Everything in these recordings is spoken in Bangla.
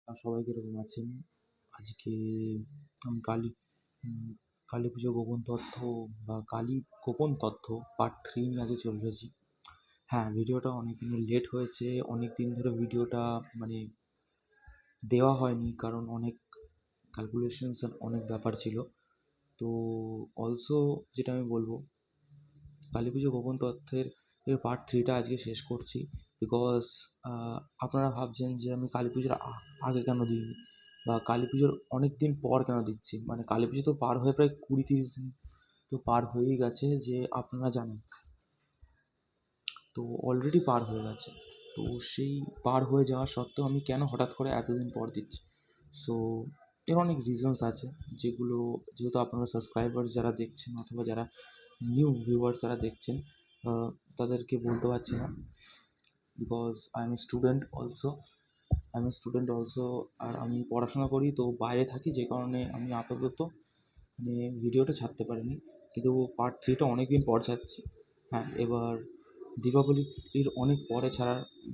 সবাই কীরকম আছেন? আজকে আমি কালী পুজো গোপন তথ্য বা কালী গোপন তথ্য পার্ট 3 নিয়ে আগে চলে এসেছি। হ্যাঁ, ভিডিওটা অনেক দিনের লেট হয়েছে। অনেক দিন ধরে ভিডিওটা মানে দেওয়া হয়নি, কারণ অনেক ক্যালকুলেশনস অনেক ব্যাপার ছিল। তো অলসো যেটা আমি বলবো, কালী পুজো গোপন তথ্যের পার্ট 3টা আজকে শেষ করছি। বিকজ আপনারা ভাবছেন যে আমি কালী পুজোর আগে কেন দিইনি, বা কালী পুজোর অনেক দিন পর কেন দিচ্ছি। মানে কালী পুজো তো পার হয়ে প্রায় 20-30 দিন তো পার হয়েই গেছে, যে আপনারা জানেন। তো অলরেডি পার হয়ে গেছে। তো সেই পার হয়ে যাওয়া সত্ত্বেও আমি কেন হঠাৎ করে এতদিন পর দিচ্ছি? সো এর অনেক রিজনস আছে, যেগুলো যেহেতু আপনারা সাবস্ক্রাইবার্স যারা দেখছেন অথবা যারা নিউ ভিউয়ার্স যারা দেখছেন, তাদেরকে বলতে পারছি না। Because I am student also, আর আমি পড়াশোনা করি, তো বাইরে থাকি, যে কারণে আমি আপাতত মানে ভিডিওটা ছাড়তে পারিনি। কিন্তু পার্ট 3টা অনেক দিন পর ছাড়ছি। হ্যাঁ, এবার দীপাবলির অনেক পরে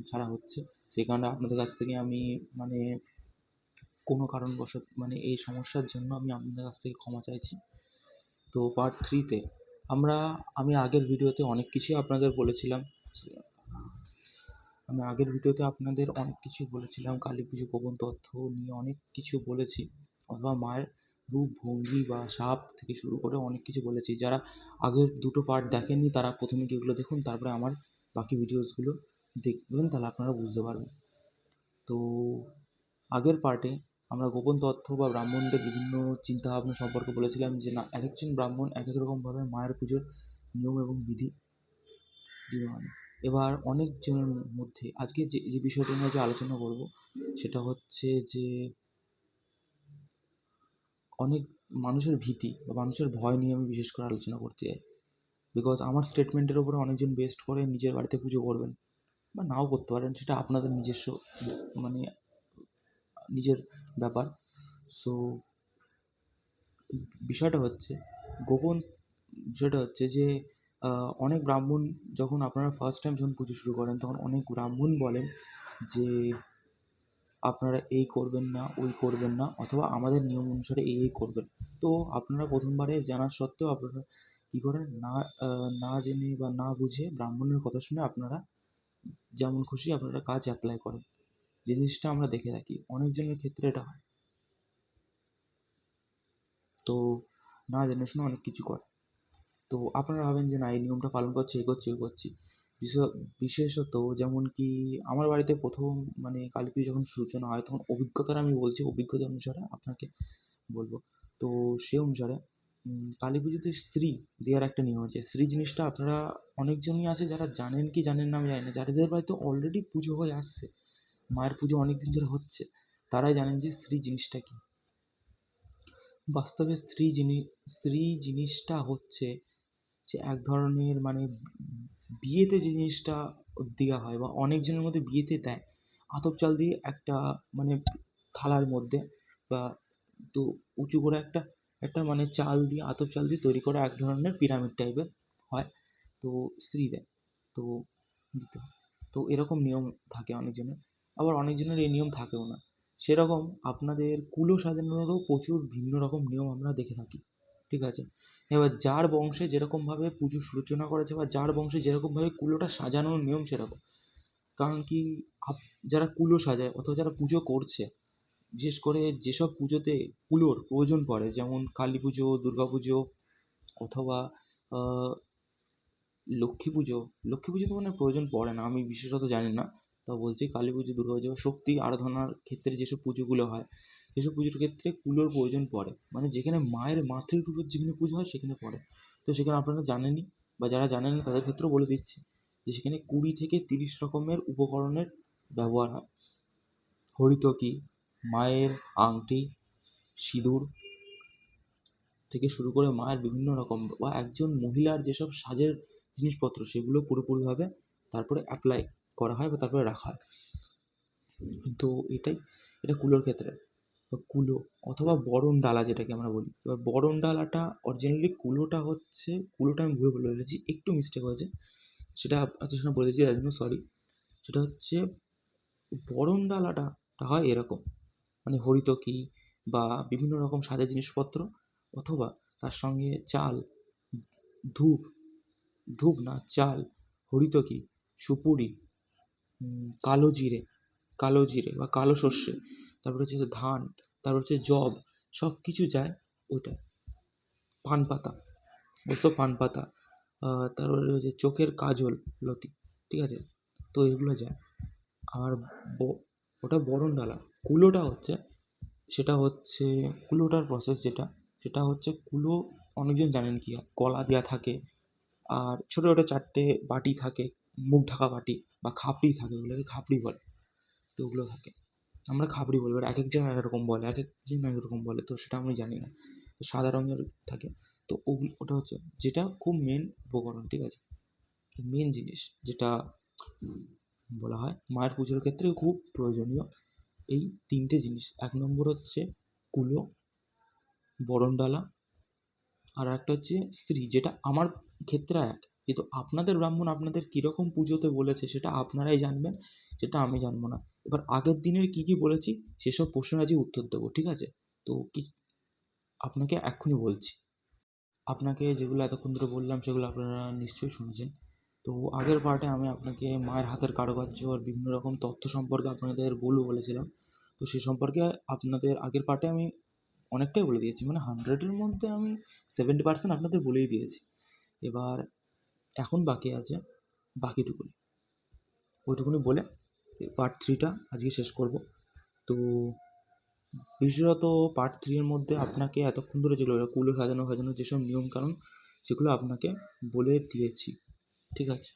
ছাড়া হচ্ছে। সেই কারণে আপনাদের কাছ থেকে আমি মানে কোনো কারণবশত মানে এই সমস্যার জন্য আমি আপনাদের কাছ থেকে ক্ষমা চাইছি। তো পার্ট 3তে আমি আগের ভিডিওতে অনেক কিছুই আপনাদের বলেছিলাম। কালী পুজো গোপন তথ্য নিয়ে অনেক কিছু বলেছি, অথবা মায়ের রূপ ভঙ্গি বা সাপ থেকে শুরু করে অনেক কিছু বলেছি। যারা আগের দুটো পার্ট দেখেননি তারা প্রথমে গিয়ে এগুলো দেখুন, তারপরে আমার বাকি ভিডিওসগুলো দেখবেন, তাহলে আপনারা বুঝতে পারবেন। তো আগের পার্টে আমরা গোপন তথ্য বা ব্রাহ্মণদের বিভিন্ন চিন্তাভাবনা সম্পর্কে বলেছিলাম, যে না, এক একজন ব্রাহ্মণ এক এক রকমভাবে মায়ের পুজোর নিয়ম এবং বিধি মানে। এবার অনেকজনের মধ্যে আজকে যে বিষয়টা নিয়ে যে আলোচনা করব, সেটা হচ্ছে যে অনেক মানুষের ভীতি বা মানুষের ভয় নিয়ে আমি বিশেষ করে আলোচনা করতে চাই। বিকজ আমার স্টেটমেন্টের উপরে অনেকজন বেস্ট করে নিজের বাড়িতে পুজো করবেন বা নাও করতে পারেন, সেটা আপনাদের নিজস্ব মানে নিজের ব্যাপার। সো বিষয়টা হচ্ছে গোপন বিষয়টা হচ্ছে যে অনেক ব্রাহ্মণ, যখন আপনারা ফার্স্ট টাইম যখন পুজো শুরু করেন, তখন অনেক ব্রাহ্মণ বলেন যে আপনারা এই করবেন না, ওই করবেন না, অথবা আমাদের নিয়ম অনুসারে এই করবেন। তো আপনারা প্রথমবারে জানার সত্ত্বেও আপনারা কী করেন, না জেনে বা না বুঝে ব্রাহ্মণের কথা শুনে আপনারা যেমন খুশি আপনারা কাজ অ্যাপ্লাই করেন। জিনিসটা আমরা দেখে থাকি, অনেকজনের ক্ষেত্রে এটা হয়। তো না জেনে শুনে অনেক কিছু করে। তো আপনারা ভাবেন যে না, এই নিয়মটা পালন করছি, এই করছি, ওই করছি। বিশেষত যেমন কি আমার বাড়িতে প্রথম মানে কালী পুজো যখন সূচনা হয়, তখন আমি বলছি, অভিজ্ঞতা অনুসারে আপনাকে বলবো। তো সে অনুসারে কালী পুজোতে শ্রী দেওয়ার একটা নিয়ম আছে। শ্রী জিনিসটা আপনারা অনেকজনই আছে যারা জানেন কি জানেন না আমি জানি না, যাদের বাড়িতে অলরেডি পুজো হয়ে আসছে, মায়ের পুজো অনেক দিন ধরে হচ্ছে, তারাই জানেন যে শ্রী জিনিসটা কী। বাস্তবে স্ত্রী জিনিসটা হচ্ছে যে এক ধরনের মানে বিয়েতে যে জিনিসটা দেওয়া হয় বা অনেকজনের মধ্যে বিয়েতে দেয়, আতপ চাল দিয়ে একটা মানে থালার মধ্যে বা তো উঁচু করে একটা একটা মানে চাল দিয়ে, আতপ চাল দিয়ে তৈরি করা এক ধরনের পিরামিড টাইপের হয়। তো স্ত্রী দেয়, তো দিতে হয়। তো এরকম নিয়ম থাকে অনেকজনের, আবার অনেকজনের এই নিয়ম থাকেও না। সেরকম আপনাদের কুলো সাজানোরও প্রচুর ভিন্ন রকম নিয়ম আমরা দেখে থাকি, ঠিক আছে? এবার যার বংশে যেরকমভাবে পুজো সূচনা করেছে বা যার বংশে যেরকমভাবে কুলোটা সাজানোর নিয়ম সেরকম। কারণ কি, যারা কুলো সাজায় অথবা যারা পুজো করছে, বিশেষ করে যেসব পুজোতে কুলোর প্রয়োজন পড়ে, যেমন কালী পুজো, দুর্গা পুজো, অথবা লক্ষ্মী পুজোতে মানে প্রয়োজন পড়ে না, আমি বিশেষত জানি না, তা বলছি কালী পুজো, দুর্গা পুজো, শক্তি আরাধনার ক্ষেত্রে যেসব পুজোগুলো হয়, সেসব পুজোর ক্ষেত্রে কুলোর প্রয়োজন পড়ে। মানে যেখানে মায়ের মাতৃরূপের যেখানে পুজো হয় সেখানে পড়ে। তো সেখানে আপনারা জানেনই, বা যারা জানেন না তাদের ক্ষেত্রেও বলে দিচ্ছি, যে সেখানে 20 থেকে 30 রকমের উপকরণের ব্যবহার হয়। হরিতকি, মায়ের আংটি, সিঁদুর থেকে শুরু করে মায়ের বিভিন্ন রকম বা একজন মহিলার যেসব সাজের জিনিসপত্র, সেগুলো পুরোপুরিভাবে তারপরে অ্যাপ্লাই করা হয় বা তারপরে রাখা হয়। তো এটা কুলোর ক্ষেত্রে। তো কুলো অথবা বরণ ডালা যেটাকে আমরা বলি। এবার বরণ ডালাটা অরিজিনালি কুলোটা আমি ভুলে বলে ফেলেছি, একটু মিস্টেক হয়েছে, সেটা আপনাদের সামনে বলে দিচ্ছি, তার জন্য সরি। সেটা হচ্ছে বরণ ডালাটা হয় এরকম, মানে হরিতকি বা বিভিন্ন রকম সাজের জিনিসপত্র, অথবা তার সঙ্গে চাল, ধূপ, ধূপ না চাল, হরিতকি, সুপুরি, কালো জিরে, কালো জিরে বা কালো সর্ষে, তারপরে হচ্ছে ধান, তারপর হচ্ছে যব, সব কিছু যায় ওইটা। পান পাতা, অলসো পান পাতা, তারপরে হচ্ছে চোখের কাজল লতি, ঠিক আছে, তো এগুলো যায়। আর ওটা বরণডালা। কুলোটা হচ্ছে, সেটা হচ্ছে কুলোটার প্রসেস যেটা, সেটা হচ্ছে কুলো অনেকজন জানেন কি হয়, কলা দেওয়া থাকে আর ছোটো ছোটো 4টে বাটি থাকে, মুখ ঢাকা বাটি বা খাপড়ি থাকে, ওগুলোকে খাপড়ি বলে, তো ওগুলো থাকে। আমরা খাপড়ি বলি, এবার এক এক জায়গায় এক এক রকম বলে, এক এক জন এক রকম বলে, তো সেটা আমি জানি না। তো সাদা রঙের থাকে, তো ওটা হচ্ছে যেটা খুব মেন উপকরণ, ঠিক আছে, মেন জিনিস যেটা বলা হয় মায়ের পুজোর ক্ষেত্রে খুব প্রয়োজনীয়। এই 3টে জিনিস, 1 নম্বর হচ্ছে কুলো, বরণডালা, আর একটা হচ্ছে স্ত্রী, যেটা আমার ক্ষেত্রে এক, কিন্তু আপনাদের ব্রাহ্মণ আপনাদের কীরকম পুজোতে বলেছে সেটা আপনারাই জানবেন, সেটা আমি জানবো না। এবার আগের দিনের কী কী বলেছি সেসব প্রশ্নের আজকে উত্তর দেবো, ঠিক আছে, তো কি আপনাকে এক্ষুনি বলছি। আপনাকে যেগুলো এতক্ষণ ধরে বললাম সেগুলো আপনারা নিশ্চয়ই শুনেছেন। তো আগের পার্টে আমি আপনাকে মায়ের হাতের কারুকার্য আর বিভিন্ন রকম তথ্য সম্পর্কে আপনাদের বলেছিলাম। তো সে সম্পর্কে আপনাদের আগের পার্টে আমি অনেকটাই বলে দিয়েছি, মানে 100-এর মধ্যে আমি 70% আপনাদের বলেই দিয়েছি। এবার এখন বাকি আছে বাকিটুকুনি, ওইটুকুনি বলে পার্ট 3টা আজকে শেষ করব। তো বিশেষত পার্ট 3 এর মধ্যে আপনাকে এতক্ষণ ধরে যেগুলো কুলো সাজানো যেসব নিয়মকানুন, সেগুলো আপনাকে বলে দিয়েছি, ঠিক আছে,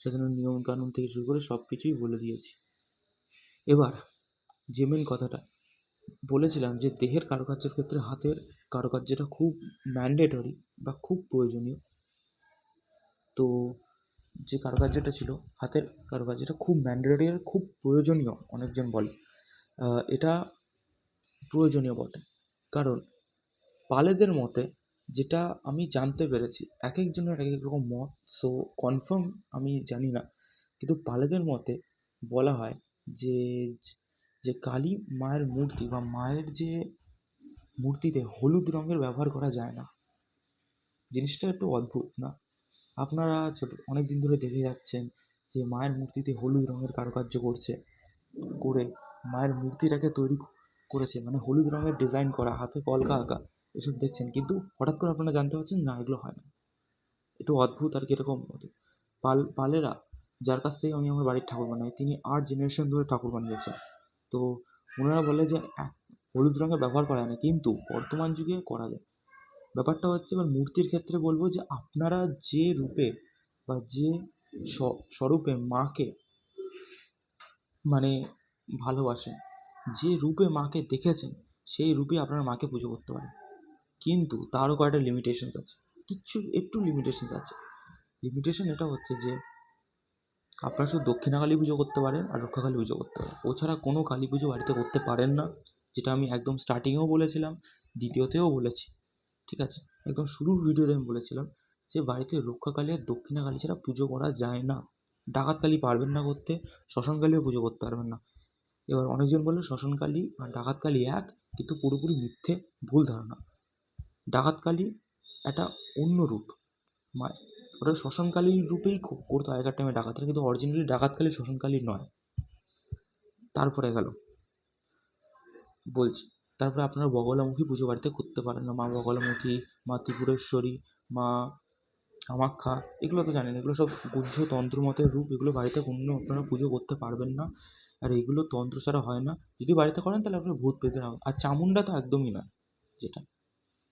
সাজানোর নিয়মকানুন থেকে শুরু করে সব কিছুই বলে দিয়েছি। এবার যে মেন কথাটা বলেছিলাম যে দেহের কারুকার্যের ক্ষেত্রে হাতের কারুকার্যটা খুব ম্যান্ডেটরি বা খুব প্রয়োজনীয়। তো যে কারুকার্যটা ছিল হাতের কারুকার্যটা খুব ম্যান্ডেটরি আর খুব প্রয়োজনীয়, অনেকজন বলে এটা প্রয়োজনীয় বটে, কারণ পালেদের মতে, যেটা আমি জানতে পেরেছি, এক একজনের এক এক রকম মত, সো কনফার্ম আমি জানি না, কিন্তু পালেদের মতে বলা হয় যে যে কালী মায়ের মূর্তি বা মায়ের যে মূর্তিতে হলুদ রঙের ব্যবহার করা যায় না। জিনিসটা একটু অদ্ভুত না? আপনারা অনেক দিন ধরে দেখে যাচ্ছেন যে মায়ের মূর্তিতে হলুদ রঙের কারুকার্য করে মায়ের মূর্তিটাকে তৈরি করেছে, মানে হলুদ রঙের ডিজাইন করা, হাতে কলকা আঁকা, এসব দেখছেন, কিন্তু হঠাৎ করে আপনারা জানতে পারছেন না এগুলো হয় না। একটু অদ্ভুত আর কি, এরকম পালেরা, যার কাছ থেকে আমি আমার বাড়ির ঠাকুর বানাই, তিনি 8 জেনারেশন ধরে ঠাকুর বানিয়েছেন। তো ওনারা বলে যে হলুদ রঙের ব্যবহার করা যায় না, কিন্তু বর্তমান যুগে করা যায়। ব্যাপারটা হচ্ছে, এবার মূর্তির ক্ষেত্রে বলবো যে আপনারা যে রূপে বা যে স্বরূপে মাকে মানে ভালোবাসেন, যে রূপে মাকে দেখেছেন, সেই রূপে আপনারা মাকে পুজো করতে পারেন, কিন্তু তারও কয়েকটা লিমিটেশনস আছে, একটু লিমিটেশনস আছে। লিমিটেশন এটা হচ্ছে যে আপনারা শুধু দক্ষিণাকালী পুজো করতে পারেন আর রক্ষাকালী পুজো করতে পারেন, ওছাড়া কোনো কালী পুজো বাড়িতে করতে পারেন না, যেটা আমি একদম স্টার্টিংয়েও বলেছিলাম, দ্বিতীয়তেও বলেছি, ঠিক আছে, একদম শুরুর ভিডিওতে আমি বলেছিলাম যে বাড়িতে রক্ষাকালী আর দক্ষিণাকালী ছাড়া পুজো করা যায় না। ডাকাতকালী পারবেন না করতে, শ্মশানকালীও পুজো করতে পারবেন না। এবার অনেকজন বললো শ্মশানকালী আর ডাকাতকালী এক, কিন্তু পুরোপুরি মিথ্যে, ভুল ধারণা। ডাকাতকালী একটা অন্য রূপ, ওটা শ্মশানকালীর রূপেই করতো আগেকার টাইমে ডাকাতরা, কিন্তু অরিজিনালি ডাকাতকালী শ্মশানকালী নয়। তারপরে গেল বলছি, তারপরে আপনারা বগলামুখী পুজো বাড়িতে করতে পারেন না, মা বগলামুখী, মা ত্রিপুরেশ্বরী, মা কামাখ্যা, এগুলো তো জানেন, এগুলো সব গুহ্য তন্ত্রমতের রূপ, এগুলো বাড়িতে কোনো আপনারা পুজো করতে পারবেন না, আর এগুলো তন্ত্র ছাড়া হয় না। যদি বাড়িতে করেন তাহলে আপনার ভূত পেতে হবে। আর চামুন্ডা তো একদমই না, যেটা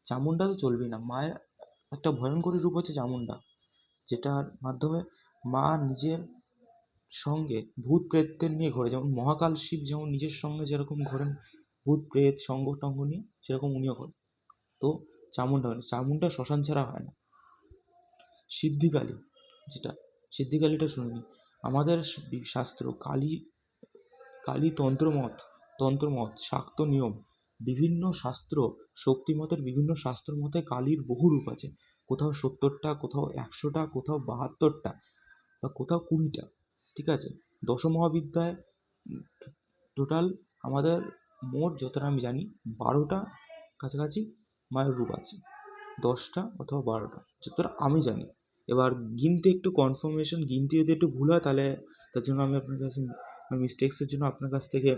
চামুন্ডা তো চলবেই না। মায়ের একটা ভয়ঙ্করী রূপ হচ্ছে চামুন্ডা, যেটার মাধ্যমে মা নিজের সঙ্গে ভূত প্রেতদের নিয়ে ঘোরে, যেমন মহাকাল শিব যেমন নিজের সঙ্গে যেরকম ঘোরেন ভূত প্রেত সঙ্গ টঙ্গ নিয়ে, সেরকম উনিও ঘোরেন। তো চামুন্ডা শ্মশান ছাড়া হয় না। সিদ্ধিকালী, যেটা সিদ্ধিকালীটা শুনিনি, আমাদের শাস্ত্র কালী তন্ত্রমত শাক্ত নিয়ম, বিভিন্ন শাস্ত্র, শক্তিমতের বিভিন্ন শাস্ত্র মতে কালীর বহু রূপ আছে, কোথাও 70টা, কোথাও 100টা, কোথাও 72টা, বা কোথাও 20টা, ঠিক আছে। দশমহাবিদ্যায় টোটাল আমাদের মোট যতটা আমি জানি 12টা কাছাকাছি মায়ের রূপ আছে, 10টা অথবা 12টা, যতটা আমি জানি। এবার গিনতে একটু কনফার্মেশন, গিনতে যদি একটু ভুল হয় তাহলে তার জন্য আমি আপনার কাছে মিস্টেক্সের জন্য আপনার কাছ থেকে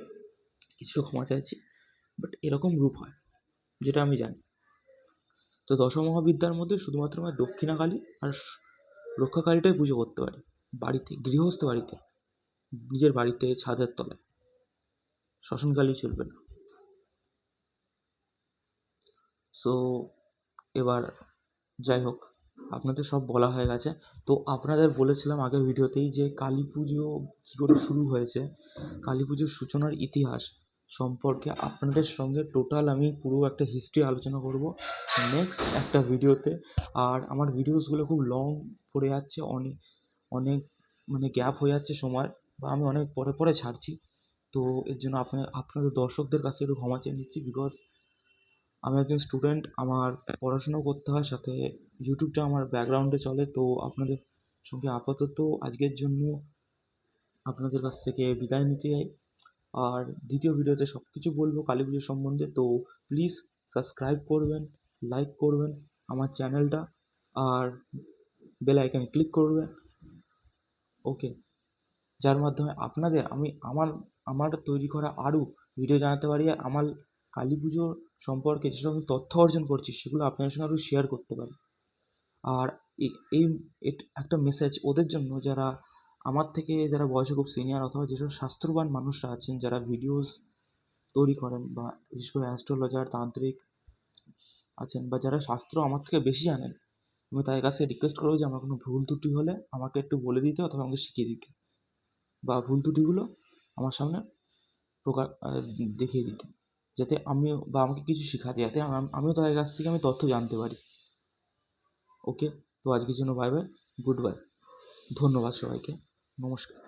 কিছুটা ক্ষমা চাইছি। বাট এরকম রূপ হয় যেটা আমি জানি। তো দশমহাবিদ্যার মধ্যে শুধুমাত্র আমরা দক্ষিণাকালী আর রক্ষাকালীটাই পুজো করতে পারি বাড়িতে, গৃহস্থ বাড়িতে, নিজের বাড়িতে ছাদের তলায়। শ্মশানকালী চলবে না। সো এবার যাই হোক, আপনাদের সব বলা হয়ে গেছে। তো আপনাদের বলেছিলাম আগের ভিডিওতেই যে কালী পুজো কী করে শুরু হয়েছে, কালী পুজোর সূচনার ইতিহাস সম্পর্কে আপনাদের সঙ্গে টোটাল আমি পুরো একটা হিস্ট্রি আলোচনা করব নেক্সট একটা ভিডিওতে। আর আমার ভিডিওসগুলো খুব লং পড়ে যাচ্ছে, অনেক অনেক মানে গ্যাপ হয়ে যাচ্ছে সময়, বা আমি অনেক পরে পরে ছাড়ছি। তো এর জন্য আপনাদের দর্শকদের কাছে একটু ক্ষমা চেয়ে নিচ্ছি, বিকজ আমি একজন স্টুডেন্ট, আমার পড়াশোনাও করতে হয়, সাথে ইউটিউবটা আমার ব্যাকগ্রাউন্ডে চলে। তো আপনাদের সঙ্গে আপাতত আজকের জন্য আপনাদের কাছ থেকে বিদায় নিতে চাই। আর দ্বিতীয় ভিডিওতে সব কিছু বলবো কালী পুজোর সম্বন্ধে। তো প্লিজ সাবস্ক্রাইব করবেন, লাইক করবেন আমার চ্যানেলটা, আর বেল আইকনে ক্লিক করবেন। ওকে, যার মাধ্যমে আপনাদের আমি আমার তৈরি করা আরও ভিডিও জানাতে পারি, আর আমার কালী পুজো সম্পর্কে যেসব আমি তথ্য অর্জন করছি সেগুলো আপনাদের সঙ্গে আরও শেয়ার করতে পারি। আর এই একটা মেসেজ ওদের জন্য যারা আমার থেকে যারা বয়সে খুব সিনিয়র, অথবা যেসব শাস্ত্রবান মানুষরা আছেন যারা ভিডিওস তৈরি করেন, বা বিশেষ করে অ্যাস্ট্রোলজার, তান্ত্রিক আছেন, বা যারা শাস্ত্র আমার থেকে বেশি জানেন, আমি তাদের কাছে রিকোয়েস্ট করবো যে আমার কোনো ভুল ত্রুটি হলে আমাকে একটু বলে দিতে, অথবা আমাকে শিখিয়ে দিতে, বা ভুল ত্রুটিগুলো আমার সামনে দেখিয়ে দিতে, যাতে আমিও, বা আমাকে কিছু শেখাতে, যাতে আমিও তাদের কাছ থেকে আমি তথ্য জানতে পারি। ওকে, তো আজকের জন্য বাই বাই, গুড বাই, ধন্যবাদ সবাইকে, নমস্কার।